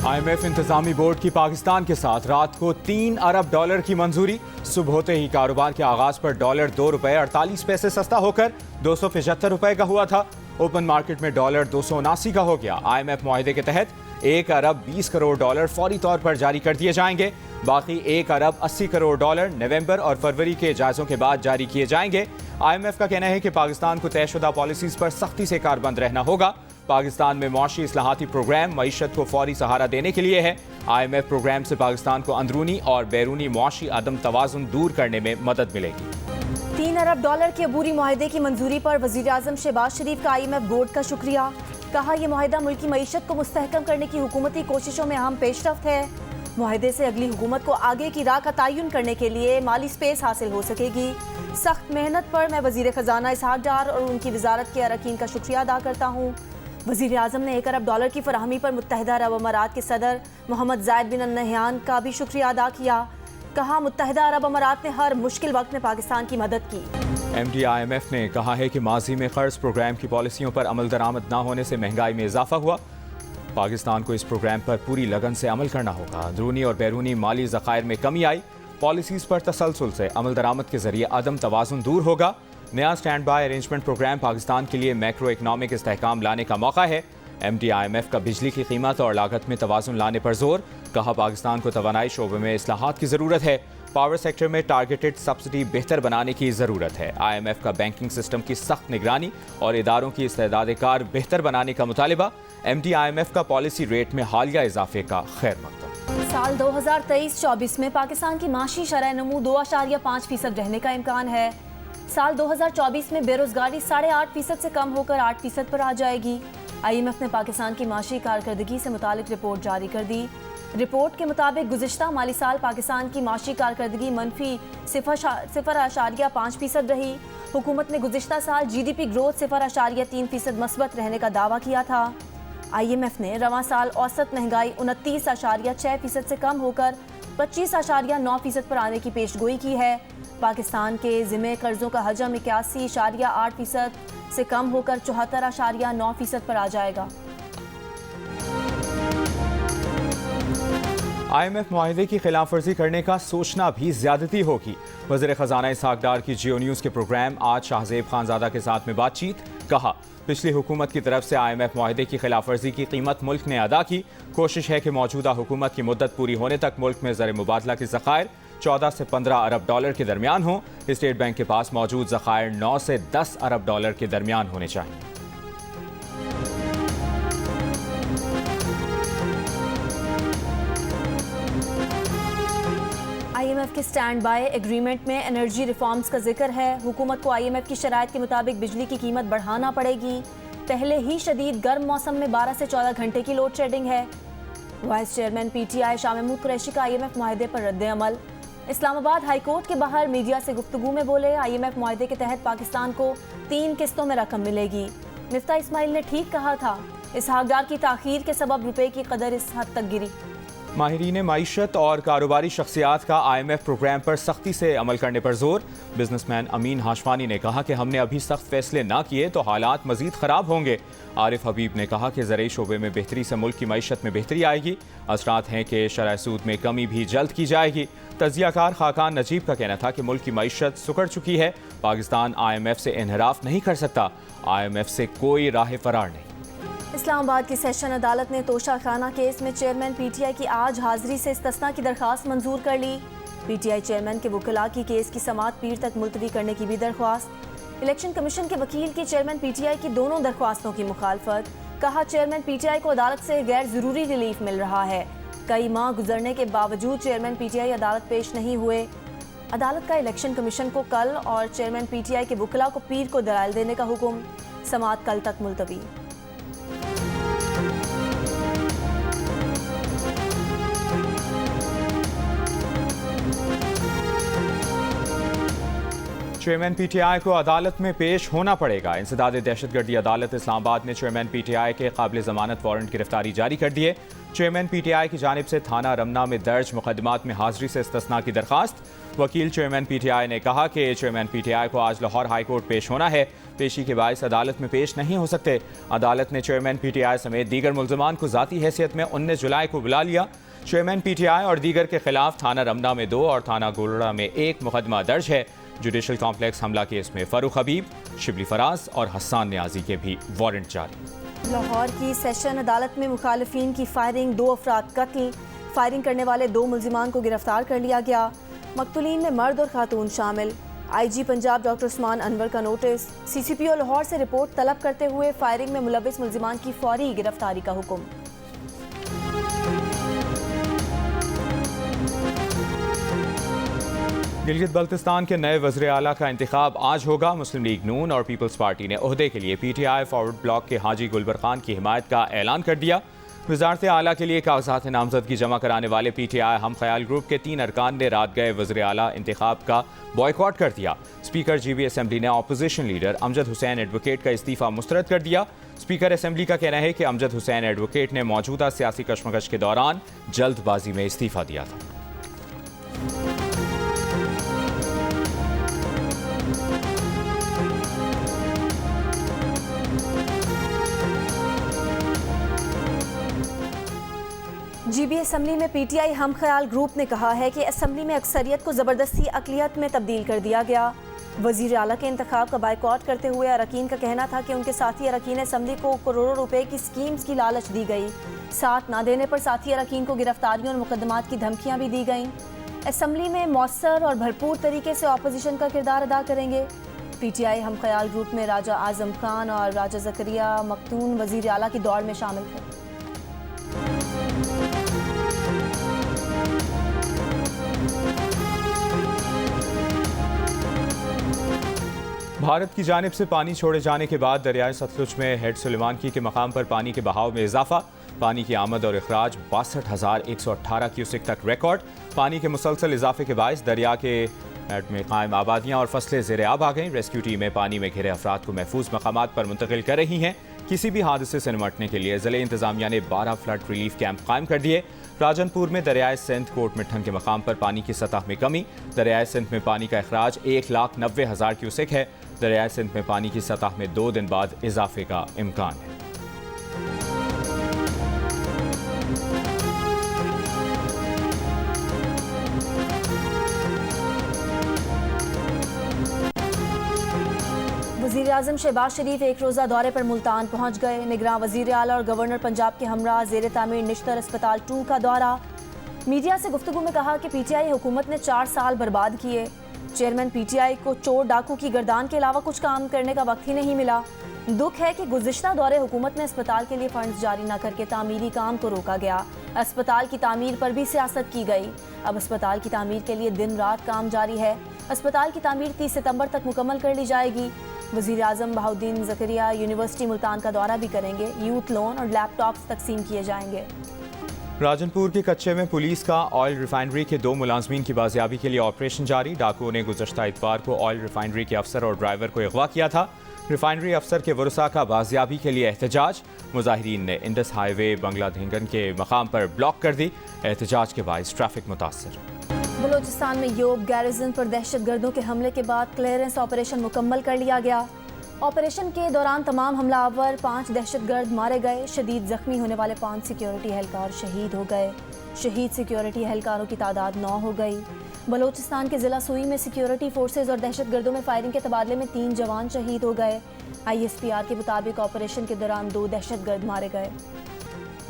IMF इंतजामी board की पाकिस्तान के साथ रात को $3 अरब की मंजूरी। सुबह होते ही कारोबार के आगाज पर डॉलर $2.48 सस्ता होकर $275 का हुआ था। ओपन मार्केट में डॉलर 279 का हो गया। IMF मुआहदे के तहत $1 अरब 20 करोड़ फौरी तौर पर जारी कर दिए जाएंगे। बाकी $1 अरब 80 करोड़ नवंबर और फरवरी के जायजों के बाद जारी किए जाएंगे। IMF का कहना है कि पाकिस्तान को तयशुदा पॉलिसीज पर सख्ती से कारबंद रहना होगा। पाकिस्तान में मौशी इस्लाहाती प्रोग्राम मईशत को फौरी सहारा देने के लिए है। IMF प्रोग्राम से पाकिस्तान को अंदरूनी और बैरूनी मौशी अदम तवाजुन दूर करने में मदद मिलेगी। $3 अरब के अबूरी मुआहदे की मंजूरी पर वजीर आजम शहबाज शरीफ का IMF बोर्ड का शुक्रिया। कहा यह मुआहदा मुल्की मईशत को मुस्तहकम करने की हुकूमती कोशिशों में अहम पेशरफ्त है। मुआहदे से अगली हुकूमत को आगे की राह का तयन करने के लिए माली स्पेस हासिल हो सकेगी। सख्त मेहनत पर मैं वजीर खजाना इसहाक डार और उनकी वजारत के अरकान का शुक्रिया अदा करता हूँ। वजीर आजम ने $1 अरब की फराहमी पर मुत्तहिदा अरब अमारात के सदर मोहम्मद जायद बिन नहयान का भी शुक्रिया अदा किया। कहा मुत्तहिदा अरब अमारात ने हर मुश्किल वक्त में पाकिस्तान की मदद की। MD IMF ने कहा है कि माजी में कर्ज प्रोग्राम की पॉलिसियों पर अमल दरामद न होने से महंगाई में इजाफा हुआ। पाकिस्तान को इस प्रोग्राम पर पूरी लगन से अमल करना होगा। अंदरूनी और बैरूनी माली ज़खायर में कमी आई। पॉलिसीज़ पर तसलसल से अमल दरामद के जरिए अदम तवाजुन दूर होगा। नया stand by arrangement program Pakistan के लिए मैक्रो इकनॉमिक इस्तेहकाम लाने का मौका है। MD IMF का बिजली की कीमत और लागत में तवाजुन लाने पर जोर। कहा पाकिस्तान को तवानाई शोबे में इस्लाहात की ज़रूरत है। पावर सेक्टर में टारगेटेड सब्सिडी बेहतर बनाने की ज़रूरत है। IMF का बैंकिंग सिस्टम की सख्त निगरानी और इदारों की इस्तेदाद कार बेहतर बनाने का मुतालिबा। MD IMF का पॉलिसी रेट में हालिया इजाफे का खैर मकदम। साल 2023-24 में पाकिस्तान की माशी शरह नमू 2.5% रहने का इम्कान है। साल 2024 में बेरोजगारी 8.5% से कम होकर 8% पर आ जाएगी। IMF ने पाकिस्तान की माशी कारकर्दगी से मुतालिक रिपोर्ट जारी कर दी। रिपोर्ट के मुताबिक गुज़िश्ता माली साल पाकिस्तान की माशी कारकर्दगी मनफी 0.5% रही। हुकूमत ने गुज़िश्ता साल GDP ग्रोथ 0.3% मस्बत रहने का दावा किया था। IMF ने रवां साल औसत महंगाई 29.6% से कम होकर 25.9% पर आने की पेशगोई की है। पाकिस्तान के ज़िम्मे कर्जों का हजम 81.8% से कम होकर 74.9% पर आ जाएगा। IMF मुआहदे की खिलाफ वर्जी करने का सोचना भी ज्यादती होगी। वज़ीर खजाना इसहाक डार की जियो न्यूज़ के प्रोग्राम आज शाहजेब खानजादा के साथ में बातचीत। कहा पिछली हुकूमत की तरफ से IMF मुआहदे की खिलाफ वर्जी की कीमत मुल्क ने अदा की। कोशिश है कि मौजूदा हुकूमत की मुद्दत पूरी होने तक मुल्क में ज़र मुबादला के ज़खायर 14 से 15 अरब डॉलर के दरमियान हो। स्टेट बैंक के पास मौजूद ज़खायर 9 से 10 अरब डॉलर के दरमियान होने चाहिए। IMF के स्टैंड बाय एग्रीमेंट में एनर्जी रिफॉर्म्स का जिक्र है। हुकूमत को IMF की शराइत के मुताबिक बिजली की कीमत बढ़ाना पड़ेगी। पहले ही शदीद गर्म मौसम में 12 से 14 घंटे की लोड शेडिंग है। Vice chairman PTI Shah Mahmood Qureshi का IMF मुआहदे पर रद्द अमल। इस्लामाबाद हाई कोर्ट के बाहर मीडिया से गुफ्तगू में बोले IMF मुआहदे के तहत पाकिस्तान को 3 किस्तों में रकम मिलेगी। मिफ्ता इस्माइल ने ठीक कहा था। इसहाक डार की ताखीर के सबब रुपए की कदर इस हद तक गिरी। माहिरीन माईशत और कारोबारी शख्सियात का IMF प्रोग्राम पर सख्ती से अमल करने पर जोर। बिजनेसमैन अमीन हाशवानी ने कहा कि हमने अभी सख्त फैसले ना किए तो हालात मजीद ख़राब होंगे। आरिफ हबीब ने कहा कि ज़राई शोबे में बेहतरी से मुल्क की मईशत में बेहतरी आएगी। असरात हैं कि शरह सूद में कमी भी जल्द की जाएगी। तजियाकार खाकान नजीब का कहना था कि मुल्क की मईशत सुकड़ चुकी है। पाकिस्तान IMF से इन्हराफ नहीं कर सकता। IMF से कोई राह फरार नहीं। इस्लामाबाद की सेशन अदालत ने तोशा खाना केस में चेयरमैन PTI की आज हाजिरी से इस्तिस्ना की दरख्वास्त मंजूर कर ली। PTI चेयरमैन के वकला की केस की समाअत पीर तक मुलतवी करने की भी दरख्वास्त। इलेक्शन कमीशन के वकील की चेयरमैन PTI की दोनों दरख्वास्तों की मुखालफत। कहा चेयरमैन PTI को अदालत से गैर ज़रूरी रिलीफ मिल रहा है। कई माह गुजरने के बावजूद चेयरमैन PTI अदालत पेश नहीं हुए। अदालत का इलेक्शन कमीशन को कल और चेयरमैन PTI के वकला को पीर को दलाइल देने का हुक्म। समाअत कल तक मुलतवी। चेयरमैन पीटीआई को अदालत में पेश होना पड़ेगा। इंसदाद दहशतगर्दी अदालत इस्लामाबाद ने चेयरमैन पीटीआई के काबिल जमानत वारंट गिरफ्तारी जारी कर दिए। चेयरमैन पीटीआई की जानिब से थाना रमना में दर्ज मुकदमात में हाजिरी से इस्तिस्ना की दरखास्त। वकील चेयरमैन पीटीआई ने कहा कि चेयरमैन पीटीआई को आज लाहौर हाई कोर्ट पेश होना है। पेशी के बायस अदालत में पेश नहीं हो सकते। अदालत ने चेयरमैन पीटीआई समेत दीगर मुल्ज़िमान को ज़ाती हैसियत में 19 जुलाई को बुला लिया। चेयरमैन पीटीआई और दीगर के खिलाफ थाना रमना में 2 और थाना गोलड़ा में 1 मुकदमा दर्ज है। जुडिशल कॉम्प्लेक्स हमला केस में फरूख हबीब, शिबली फराज और हसन न्याजी के भी वारंट जारी। लाहौर की सेशन अदालत में मुखालिफिन की फायरिंग, 2 अफराद कत्ल। फायरिंग करने वाले 2 मुल्जिमान को गिरफ्तार कर लिया गया। मकतूलीन में मर्द और खातून शामिल। IG पंजाब डॉक्टर उस्मान अनवर का नोटिस। CCPO लाहौर से रिपोर्ट तलब करते हुए फायरिंग में मुलविस मुल्जिमान की फौरी गिरफ्तारी का हुक्म। गिलगित बल्तिस्तान के नए वज़ीर आला का इंतखाब आज होगा। मुस्लिम लीग नून और पीपल्स पार्टी ने ओहदे के लिए PTI फॉरवर्ड ब्लॉक के हाजी गुलबर खान की हिमायत का ऐलान कर दिया। वजारत आला के लिए कागजात नामजदगी जमा कराने वाले PTI हम ख्याल ग्रुप के 3 अरकान ने रात गए वज़ीर आला इंतखाब का बॉयकॉट कर दिया। स्पीकर GB असेंबली ने opposition leader Amjad Hussain advocate का इस्तीफ़ा मुस्तरद कर दिया। स्पीकर असेंबली का कहना है कि अमजद हुसैन एडवोकेट ने मौजूदा सियासी कशमकश के दौरान जल्दबाजी में इस्तीफ़ा दिया था। GB असेंबली में PTI हम ख्याल ग्रुप ने कहा है कि असेंबली में अक्सरियत को ज़बरदस्ती अक़लियत में तब्दील कर दिया गया। वज़ीर आला के इंतखाब का बायकॉट करते हुए अरकान का कहना था कि उनके साथी अरकान असेंबली को करोड़ों रुपए की स्कीम्स की लालच दी गई। साथ ना देने पर साथी अरकान को गिरफ्तारियों और मुकदमात की धमकियाँ भी दी गईं। असेंबली में मौसर और भरपूर तरीके से अपोजिशन का किरदार अदा करेंगे। PTI हम ख्याल ग्रुप में राजा आज़म खान और राजा ज़करिया मखतून वज़ीर आला की दौड़ में शामिल थे। भारत की जानिब से पानी छोड़े जाने के बाद दरियाए सतलुज में हेड सुलेमानकी के मकाम पर पानी के बहाव में इजाफा। पानी की आमद और अखराज 62,118 क्यूसेक तक रिकॉर्ड। पानी के मुसलसल इजाफे के बायस दरिया के में कायम आबादियाँ और फसलें ज़ेर आब आ गईं। रेस्क्यू टीमें पानी में घिरे अफराद को महफूज मकामात पर मुंतकिल कर रही हैं। किसी भी हादसे से निपटने के लिए ज़िले इंतजामिया ने 12 फ्लड रिलीफ कैंप कायम कर दिए। राजनपुर में दरियाए सिंध कोट मिठन के मकाम पर पानी की सतह में कमी। दरियाए सिंध में पानी का अखराज 1,90,000 क्यूसेक है। दरियाए सिंध में पानी की सतह में 2 दिन बाद इजाफे का इम्कान है। वज़ीर आज़म शहबाज शरीफ एक रोज़ा दौरे पर मुल्तान पहुँच गए। निगरान वज़ीर आला और गवर्नर पंजाब के हमरा ज़ेर तामीर निश्तर अस्पताल 2 का दौरा। मीडिया से गुफ्तगू में कहा कि PTI हुकूमत ने 4 साल बर्बाद किए। चेयरमैन PTI को चोर डाकू की गर्दान के अलावा कुछ काम करने का वक्त ही नहीं मिला। दुख है कि गुज़िश्ता दौरे हुकूमत ने अस्पताल के लिए फंड्स जारी न करके तामीरी काम को रोका गया। अस्पताल की तामीर पर भी सियासत की गई। अब अस्पताल की तामीर के लिए दिन रात काम जारी है। अस्पताल की तामीर 30 सितंबर तक मुकम्मल कर ली जाएगी। वज़ीर आज़म बहाउद्दीन ज़करिया यूनिवर्सिटी मुल्तान का दौरा भी करेंगे। यूथ लोन और लैपटॉप्स तकसीम किए जाएंगे। राजनपुर के कच्चे में पुलिस का ऑयल रिफाइनरी के 2 मुलाजमीन की बाजियाबी के लिए ऑपरेशन जारी। डाकुओं ने गुज़श्ता इतवार को ऑयल रिफाइनरी के अफसर और ड्राइवर को अगवा किया था। रिफाइनरी अफसर के वरसा का बाजियाबी के लिए एहतजाज। मुजाहिरीन ने इंडस हाईवे बंगला धेंगन के मकाम पर ब्लॉक कर दी। एहतजाज के बायस ट्रैफिक मुतासर। बलोचिस्तान में योब गैरिजन पर दहशतगर्दों के हमले के बाद क्लियरेंस ऑपरेशन मुकम्मल कर लिया गया। ऑपरेशन के दौरान तमाम हमलावर 5 दहशतगर्द मारे गए। शदीद जख्मी होने वाले 5 सिक्योरिटी एहलकार शहीद हो गए। शहीद सिक्योरिटी एहलकारों की तादाद 9 हो गई। बलोचिस्तान के ज़िला सुई में सिक्योरिटी फोर्सेज और दहशतगर्दों में फायरिंग के तबादले में 3 जवान शहीद हो गए। ISPR के मुताबिक ऑपरेशन के दौरान 2 दहशतगर्द मारे गए।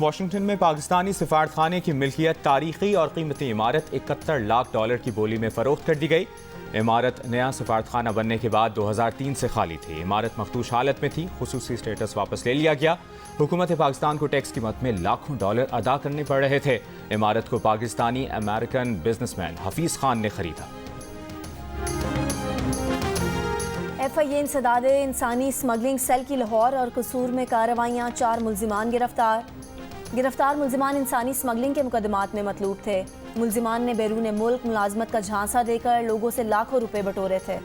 वाशिंगटन में पाकिस्तानी सिफारतखाने की मिल्कियत तारीखी और कीमती इमारत $71 लाख की बोली में फरोख्त कर दी गई। इमारत नया सिफारतखाना बनने के बाद 2003 से खाली थी। इमारत मखदूश हालत में थी। खुसूसी स्टेटस वापस ले लिया गया। हुकूमत पाकिस्तान को टैक्स की मद में लाखों डॉलर अदा करने पड़ रहे थे। इमारत को पाकिस्तानी अमेरिकन बिजनेसमैन हफीज खान ने खरीदा। FIA इंसदाद इंसानी स्मगलिंग सेल की लाहौर और कसूर में कार्रवाइयाँ। 4 मुल्जिमान गिरफ्तार मुल्जिमान इंसानी स्मगलिंग के मुकदमात में मतलूब थे। मुल्जिमान ने बैरून मुल्क मुलाजमत का झांसा देकर लोगों से लाखों रुपए बटोरे थे।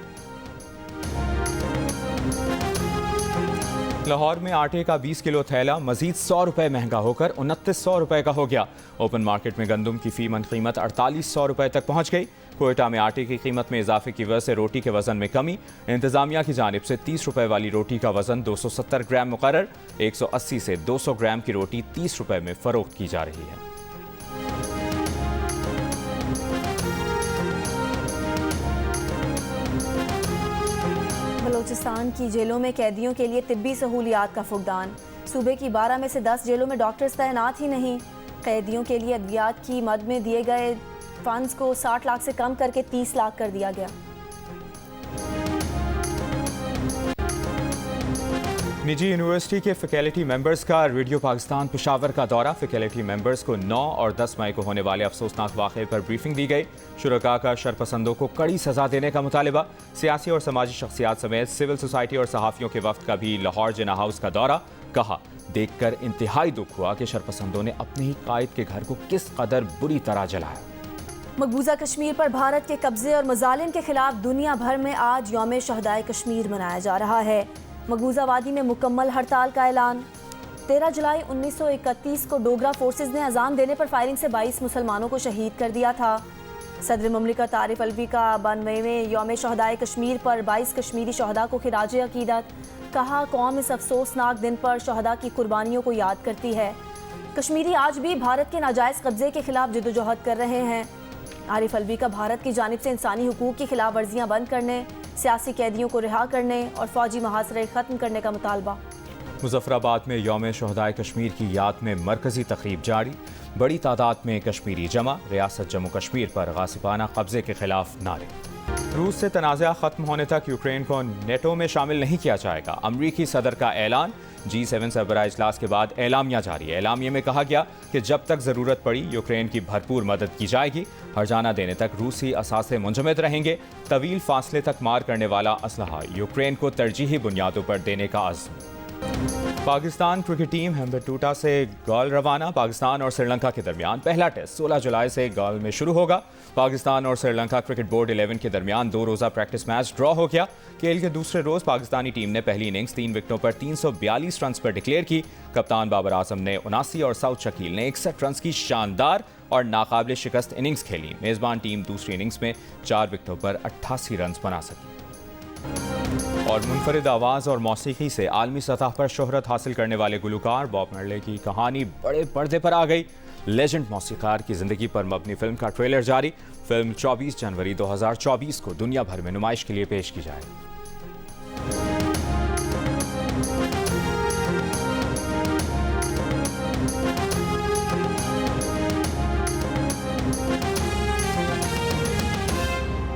लाहौर में आटे का 20 किलो थैला मजीद 100 रुपये महंगा होकर 2900 रुपये का हो गया। ओपन मार्केट में गंदम की फी मन कीमत 4800 रुपये तक पहुंच गई। कोयटा में आटे की कीमत में इजाफे की वजह से रोटी के वजन में कमी। इंतजामिया की जानिब से 30 रुपये वाली रोटी का वजन 270 ग्राम मुकर्रर। 180 से 200 ग्राम की रोटी 30 रुपये में फरोख्त की जा रही है। बलूचिस्तान की जेलों में कैदियों के लिए तिब्बी सहूलियात का फुकदान। सूबे की 12 में से 10 जेलों में डॉक्टर्स तैनात ही नहीं। कैदियों के लिए अद्वियात की मद में दिए गए फंड्स को 60 लाख से कम करके 30 लाख कर दिया गया। निजी यूनिवर्सिटी के फैकल्टी मेंबर्स का रेडियो पाकिस्तान पेशावर का दौरा। फैकल्टी मेंबर्स को 9 और 10 मई को होने वाले अफसोसनाक वाक़े पर ब्रीफिंग दी गई। शुरका का शरपसंदों को कड़ी सजा देने का मुतालिबा। सियासी और समाजी शख्सियात समेत सिविल सोसाइटी और सहाफ़ियों के वफ्द का भी लाहौर जिन्ना हाउस का दौरा। कहा, देखकर इंतहाई दुख हुआ कि शरपसंदों ने अपने ही कायद के घर को किस कदर बुरी तरह जलाया। मकबूजा कश्मीर पर भारत के कब्जे और मजालिम के खिलाफ दुनिया भर में आज यौम शहदाए कश्मीर मनाया जा रहा है। मकबूजा वादी में मुकम्मल हड़ताल का ऐलान। 13 जुलाई 1931 को डोगरा फोर्सेस ने अजान देने पर फायरिंग से 22 मुसलमानों को शहीद कर दिया था। सदर ममलिकत आरिफ अलवी का 92वें यौम शहदाए कश्मीर पर 22 कश्मीरी शहदा को खिराज अकीदत। कहा, कौम इस अफसोसनाक दिन पर शहदा की कुर्बानियों को याद करती है। कश्मीरी आज भी भारत के नाजायज़ कब्जे के खिलाफ जदोजहद कर रहे हैं। आरिफ अलवी का भारत की जानिब से इंसानी हुकूक की खिलाफ वर्जियाँ बंद करने, सियासी कैदियों को रिहा करने और फौजी मुहासरे ख़त्म करने का मुतालबा। मुजफ्फराबाद में यौम शहदाए कश्मीर की याद में मरकजी तकरीब जारी। बड़ी तादाद में कश्मीरी जमा। रियासत जम्मू कश्मीर पर गासिबाना कब्जे के खिलाफ नारे। रूस से तनाज़ा खत्म होने तक यूक्रेन को नेटो में शामिल नहीं किया जाएगा। अमरीकी सदर का ऐलान। G7 सरबराह इजलास के बाद एलामिया जारी है। एलामिया में कहा गया कि जब तक ज़रूरत पड़ी यूक्रेन की भरपूर मदद की जाएगी। हर्जाना देने तक रूसी असासे मुंजमद रहेंगे। तवील फासले तक मार करने वाला असलहा यूक्रेन को तरजीही बुनियादों पर देने का अज़्म। पाकिस्तान क्रिकेट टीम हेम्बटूटा से गाल रवाना। पाकिस्तान और श्रीलंका के दरमियान पहला टेस्ट 16 जुलाई से गाल में शुरू होगा। पाकिस्तान और श्रीलंका क्रिकेट बोर्ड 11 के दरमियान 2 रोज़ा प्रैक्टिस मैच ड्रॉ हो गया। खेल के दूसरे रोज़ पाकिस्तानी टीम ने पहली इनिंग्स 3 विकेटों पर 342 रन पर डिक्लेयर की। कप्तान बाबर आजम ने 79 और साउथ शकील ने 61 रन की शानदार और नाकाबिल शिकस्त इनिंग्स खेली। मेज़बान टीम दूसरी इनिंग्स में 4 विकेटों पर 88 रन बना सकी। और मुनफरिद आवाज़ और मौसीकी से आलमी सतह पर शोहरत हासिल करने वाले गुलकार बॉब मार्ले की कहानी बड़े पर्दे पर आ गई। लेजेंड मौसीकार की ज़िंदगी पर मबनी फिल्म का ट्रेलर जारी। फिल्म 24 जनवरी 2024 को दुनिया भर में नुमाइश के लिए पेश की जाएगी।